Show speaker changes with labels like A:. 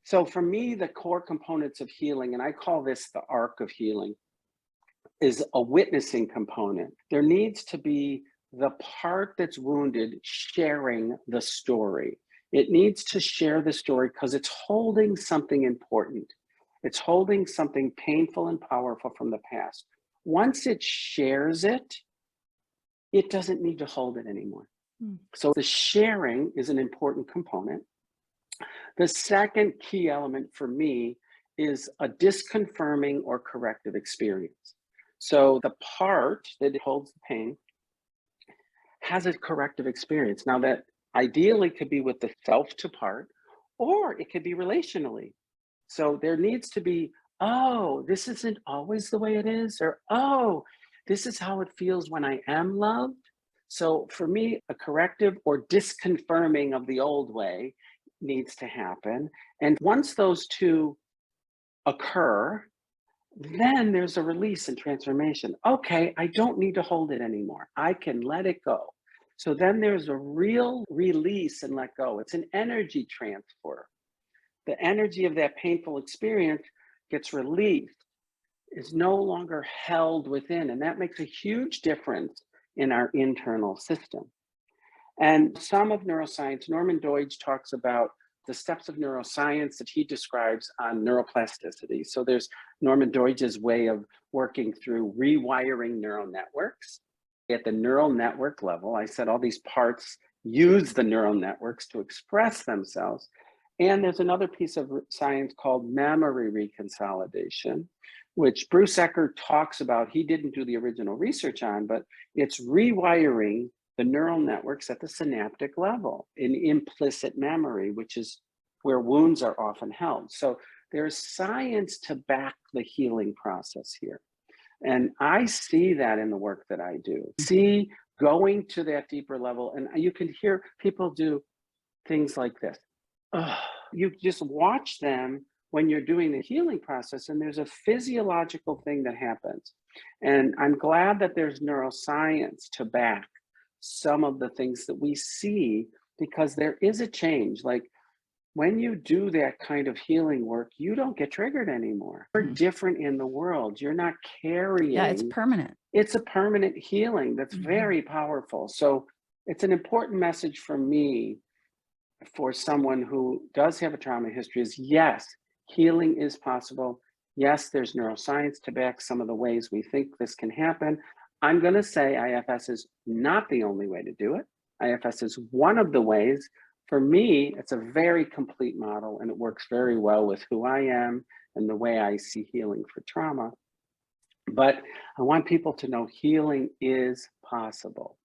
A: So for me, the core components of healing, and I call this the arc of healing, is a witnessing component. There needs to be the part that's wounded sharing the story. It needs to share the story because it's holding something important. It's holding something painful and powerful from the past. Once it shares it, it doesn't need to hold it anymore.
B: Mm.
A: So the sharing is an important component. The second key element for me is a disconfirming or corrective experience. So the part that holds the pain has a corrective experience. Now that ideally could be with the self to part, or it could be relationally. So there needs to be, oh, this isn't always the way it is, or oh, this is how it feels when I am loved. So for me, a corrective or disconfirming of the old way needs to happen. And once those two occur, then there's a release and transformation. Okay, I don't need to hold it anymore. I can let it go. So then there's a real release and let go. It's an energy transfer. The energy of that painful experience gets released, is no longer held within. And that makes a huge difference in our internal system. And some of neuroscience, Norman Doidge talks about the steps of neuroscience that he describes on neuroplasticity. So there's Norman Doidge's way of working through rewiring neural networks. At the neural network level, I said all these parts use the neural networks to express themselves. And there's another piece of science called memory reconsolidation, which Bruce Eckert talks about. He didn't do the original research on, but it's rewiring the neural networks at the synaptic level in implicit memory, which is where wounds are often held. So there's science to back the healing process here. And I see that in the work that I do. See going to that deeper level, and you can hear people do things like this. You just watch them when you're doing the healing process, and there's a physiological thing that happens. And I'm glad that there's neuroscience to back some of the things that we see, because there is a change. Like when you do that kind of healing work, you don't get triggered anymore. You're
B: Mhm.
A: different in the world. You're not
B: Yeah, it's
A: carrying.
B: permanent.
A: It's a permanent healing that's
B: Mhm.
A: very powerful. So it's an important message for me, for someone who does have a trauma history, is yes, healing is possible. Yes, there's neuroscience to back some of the ways we think this can happen. I'm going to say IFS is not the only way to do it. IFS is one of the ways. For me, it's a very complete model, and it works very well with who I am and the way I see healing for trauma. But I want people to know healing is possible.